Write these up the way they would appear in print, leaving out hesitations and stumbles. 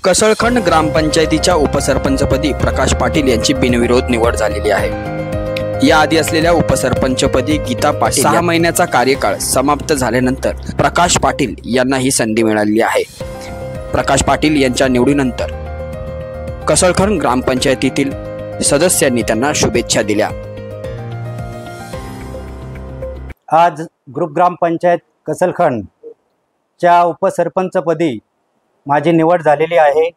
कसळखंड ग्रामपंचायतीच्या उपसरपंचपदी प्रकाश पाटील यांची बिनविरोध निवड झालेली आहे। याआधी असलेल्या उपसरपंचपदी गीता पाटील 6 महिन्याचा कार्यकाळ समाप्त झाल्यानंतर प्रकाश पाटील यांना ही संधी मिळाली आहे। प्रकाश पाटील यांच्या निवडीनंतर कसळखंड ग्रामपंचायतीतील सदस्यांनी त्यांना शुभेच्छा दिल्या। आज ग्रुप ग्रामपंचायत कसळखंड च्या उपसरपंचपदी माझी निवड झालेली आहे।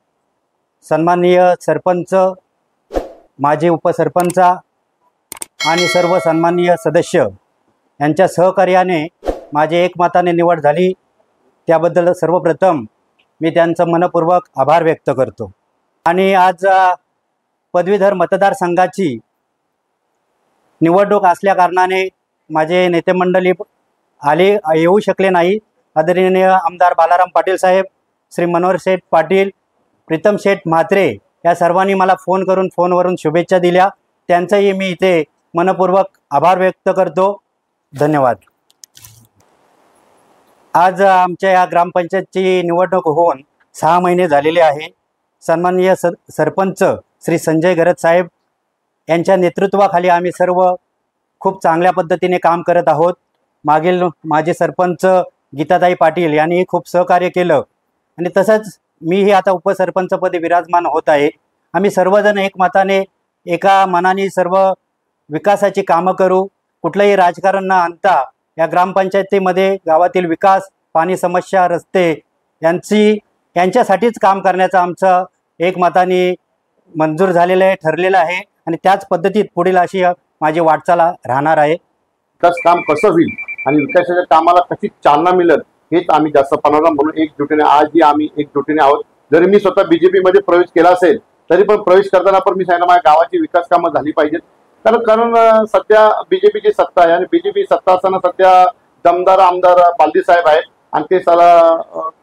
सन्माननीय सरपंच, माजी उपसरपंच आणि सर्व सन्माननीय सदस्य यांच्या सहकार्याने माझी एकमताने निवड झाली। त्याबद्दल सर्वप्रथम मी त्यांचा मनपूर्वक आभार व्यक्त करतो। आणि आज पदवीधर मतदारसंघाची निवडणूक असल्या कारणाने माझे नेते मंडळी येऊ शकले नाही। आदरणीय आमदार बालाराम पाटील साहेब, श्री मनोहर शेठ पाटील, प्रीतम शेठ म्हात्रे या सर्वांनी मला फोनवरून शुभेच्छा दिल्या। त्यांचाही मी इथे मनपूर्वक आभार व्यक्त करतो। धन्यवाद। आज आमच्या या ग्रामपंचायतची निवडणूक होऊन 6 महिने झालेले आहे। सन्माननीय सरपंच श्री संजय गरज साहेब यांच्या नेतृत्वाखाली आम्ही सर्व खूप चांगल्या पद्धतीने काम करत आहोत। मागील माजी सरपंच गीताताई पाटील यांनी खूप सहकार्य केलं आणि तसंच मीही आता उपसरपंचपदी विराजमान होत आहे। आम्ही सर्वजण एकमताने एका मनाने सर्व विकासाची कामं करू। कुठलंही राजकारण न आणता या ग्रामपंचायतीमध्ये गावातील विकास, पाणी समस्या, रस्ते यांच्यासाठीच काम करण्याचं आमचं एकमताने मंजूर झालेलं आहे, ठरलेलं आहे आणि त्याच पद्धतीत पुढील अशी माझी वाटचाल राहणार आहे। विकास काम कसं होईल आणि विकासाच्या कामाला कशी चालना मिळेल हेच आम्ही जास्त पाहणार म्हणून एकजुटीने आजही आम्ही एकजुटीने आहोत। जरी मी स्वतः बीजेपी मध्ये प्रवेश केला असेल तरी पण प्रवेश करताना पण मी सांगितलं माझ्या गावाची विकास कामं झाली पाहिजेत। कारण सध्या बीजेपीची सत्ता आहे आणि बीजेपी सत्ता असताना सध्या दमदार आमदार बालदी साहेब आहेत आणि ते साला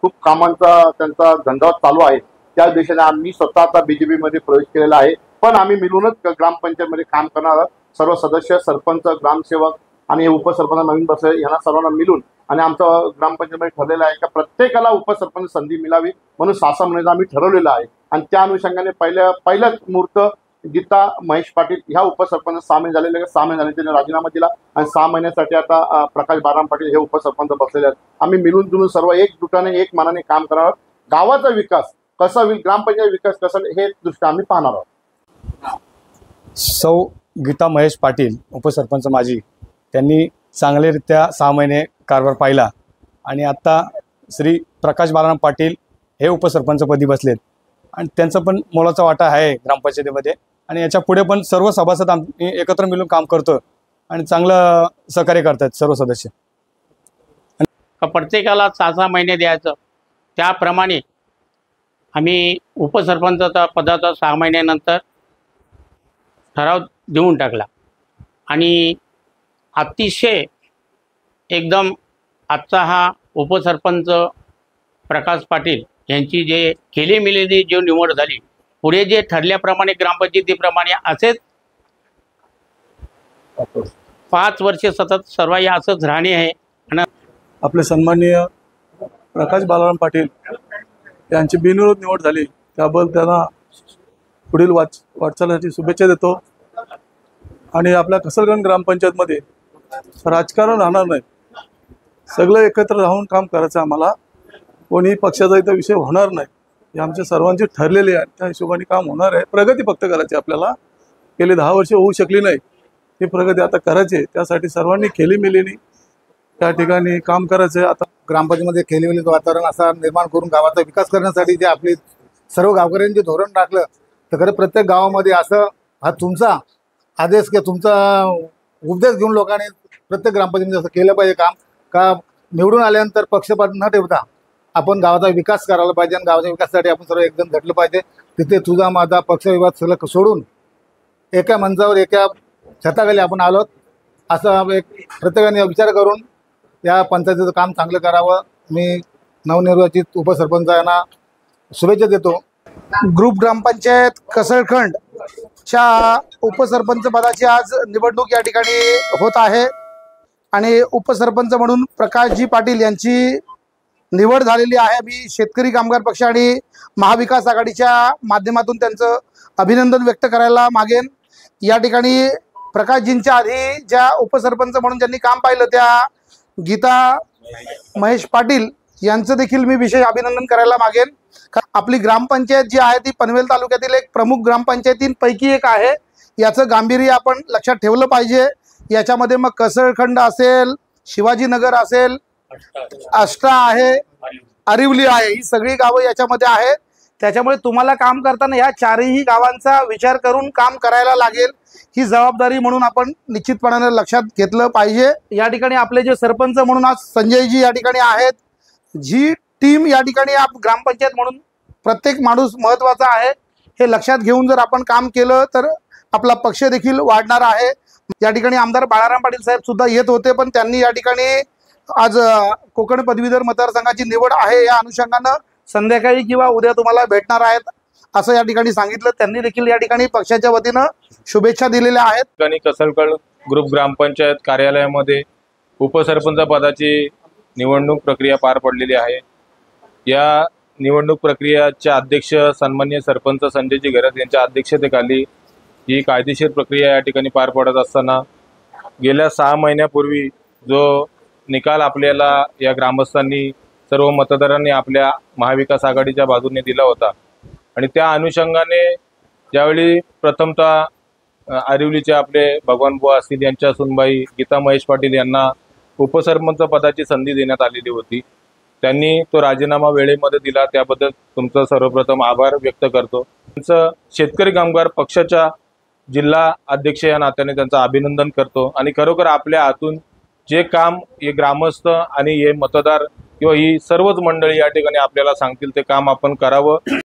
खूप कामांचा त्यांचा धंदा चालू आहे। त्या दिशेने आम्ही स्वतः आता बीजेपी मध्ये प्रवेश केलेला आहे। पण आम्ही मिळूनच ग्रामपंचायतमध्ये काम करणार आहोत। सर्व सदस्य, सरपंच, ग्रामसेवक आणि उपसरपंच नवीन बसले यांना सर्वांना मिळून आणि आमचं ग्रामपंचायतमध्ये ठरलेलं आहे की प्रत्येकाला उपसरपंच संधी मिळावी म्हणून 6 महिन्याचं आम्ही ठरवलेलं आहे। आणि त्या अनुषंगाने पहिलाच मुहूर्त गीता महेश पाटील ह्या उपसरपंच 6 महिने झालेले 6 महिने झाले त्यांनी राजीनामा दिला आणि 6 महिन्यासाठी आता प्रकाश बालाराम पाटील हे उपसरपंच बसलेले आहेत। आम्ही मिळून जुळून सर्व एकजुटाने एक मनाने काम करणार आहोत। गावाचा विकास कसा होईल, ग्रामपंचायत विकास कसा हे दृष्टी आम्ही पाहणार आहोत। सौ गीता महेश पाटील उपसरपंच माजी त्यांनी चांगलेरित्या 6 महिने कारभार पाहिला आणि आता श्री प्रकाश बालाराम पाटील हे उपसरपंचपदी बसलेत आणि त्यांचा पण मोलाचा वाटा आहे ग्रामपंचायतीमध्ये आणि याच्या पुढे पण सर्व सभासद आम्ही एकत्र मिळून काम करतो आणि चांगलं सहकार्य करतात सर्व सदस्य। प्रत्येकाला 6 महिने द्यायचं त्याप्रमाणे आम्ही उपसरपंचाचा पदाचा 6 महिन्यानंतर ठराव देऊन टाकला आणि अतिशय एकदम आजचा हा उपसरपंच प्रकाश पाटील यांची जे केलीमिलेली जी निवड झाली, पुढे जे ठरल्याप्रमाणे ग्रामपंचायतीप्रमाणे असेच 5 वर्षे सतत सर्व असंच राहणे आहे। आणि आपले सन्माननीय प्रकाश बालाराम पाटील यांची बिनविरोध निवड झाली त्याबद्दल त्यांना पुढील वाटचालीसाठी शुभेच्छा देतो। आणि आपल्या कसळखंड ग्रामपंचायतमध्ये राजकारण राहणार नाही, सगळं एकत्र राहून काम करायचं आम्हाला, कोणी पक्षाचा इथं विषय होणार नाही हे आमच्या सर्वांचे ठरलेले आहे। त्या हिशोबाने काम होणार आहे। प्रगती फक्त करायची आपल्याला, गेली 10 वर्ष होऊ शकली नाही ही प्रगती आता करायची, त्यासाठी सर्वांनी खेलीमेलीने त्या ठिकाणी काम करायचं आहे। आता ग्रामपंचायतीमध्ये खेलीमेलीचं वातावरण असा निर्माण करून गावाचा विकास करण्यासाठी जे आपले सर्व गावकऱ्यांनी जे धोरण टाकलं तर खरं प्रत्येक गावामध्ये असं हा तुमचा आदेश किंवा तुमचा उपदेश घेऊन लोकांनी प्रत्येक ग्रामपंचायतीमध्ये असं केलं पाहिजे काम का निवडून आल्यानंतर पक्षपात न ठेवता आपण गावाचा विकास करायला पाहिजे आणि गावाच्या विकासासाठी आपण सर्व एकदम झटलं पाहिजे। तिथे तुझा माझा पक्षविवाद सगळं सोडून एका मंचावर एका छताखाली आपण आलोत असं एक प्रत्येकाने विचार करून या पंचायतीचं काम चांगलं करावं। मी नवनिर्वाचित उपसरपंचांना शुभेच्छा देतो। ग्रुप ग्रामपंचायत कसळखंडच्या उपसरपंच पदाची आज निवडणूक या ठिकाणी होत आहे आणि उपसरपंच म्हणून प्रकाशजी पाटील यांची निवड झालेली आहे. मी शेतकरी कामगार पक्ष आणि महाविकास आघाडीच्या माध्यमातून त्यांचं अभिनंदन व्यक्त करायला मागेन. या ठिकाणी प्रकाशजींच्या आधी ज्या उपसरपंच म्हणून ज्यांनी काम पाहिलं त्या गीता महेश पाटील यांचं देखील मी विशेष अभिनंदन करायला मागेन. आपली ग्रामपंचायत जी आहे ती पनवेल तालुक्यातील एक प्रमुख ग्रामपंचायतींपैकी एक आहे. याचं गांभीर्य आपण लक्षात ठेवलं पाहिजे. याच्यामध्ये मग कसळखंड असेल, शिवाजीनगर असेल, आष्टा आहे, आरिवली आहे, ही सगळी गावं याच्यामध्ये आहेत. त्याच्यामुळे तुम्हाला काम करताना या चारही गावांचा विचार करून काम करायला लागेल. ही जबाबदारी म्हणून आपण निश्चितपणाने लक्षात घेतलं पाहिजे. या ठिकाणी आपले जे सरपंच म्हणून आज संजयजी या ठिकाणी आहेत. जी टीम या ठिकाणी ग्रामपंचायत म्हणून प्रत्येक माणूस महत्त्वाचा आहे हे लक्षात घेऊन जर आपण काम केलं तर आपला पक्ष देखील वाढणार आहे. या ठिकाणी आमदार बाळाराम पाटील साहेब सुद्धा येत होते, पण त्यांनी या ठिकाणी आज कोकण पदवीधर मतदारसंघाची निवड आहे या अनुषंगानं संध्याकाळी किंवा उद्या तुम्हाला भेटणार आहेत असं या ठिकाणी सांगितलं. त्यांनी देखील या ठिकाणी पक्षाच्या वतीनं शुभेच्छा दिलेल्या आहेत. ठिकाणी कसलकड ग्रुप ग्रामपंचायत कार्यालयामध्ये उपसरपंच पदाची निवडणूक प्रक्रिया पार पडलेली आहे. या निवडणूक प्रक्रियाच्या अध्यक्ष सन्माननीय सरपंच संजयजी घरत यांच्या अध्यक्षतेखाली ही कायदेशीर प्रक्रिया या ठिकाणी पार पडत असताना गेल्या 6 महिन्यापूर्वी जो निकाल आपल्याला या ग्रामस्थांनी सर्व मतदारांनी आपल्या महाविकास आघाडीच्या बाजूने दिला होता आणि त्या अनुषंगाने ज्यावेळी प्रथमतः आरिवलीचे आपले भगवान बुवा असतील यांच्या सुनबाई गीता महेश पाटील यांना उपसरपंच पदाची संधी देण्यात आलेली होती. त्यांनी तो राजीनामा वेळेमध्ये दिला, त्याबद्दल तुमचं सर्वप्रथम आभार व्यक्त करतो. त्यांचं शेतकरी कामगार पक्षाच्या जिल्हा अध्यक्ष या नात्याने त्यांचं अभिनंदन करतो आणि खरोखर आपल्या हातून जे काम हे ग्रामस्थ आणि हे मतदार किंवा ही सर्वच मंडळी या ठिकाणी आपल्याला सांगतील ते काम आपण करावं.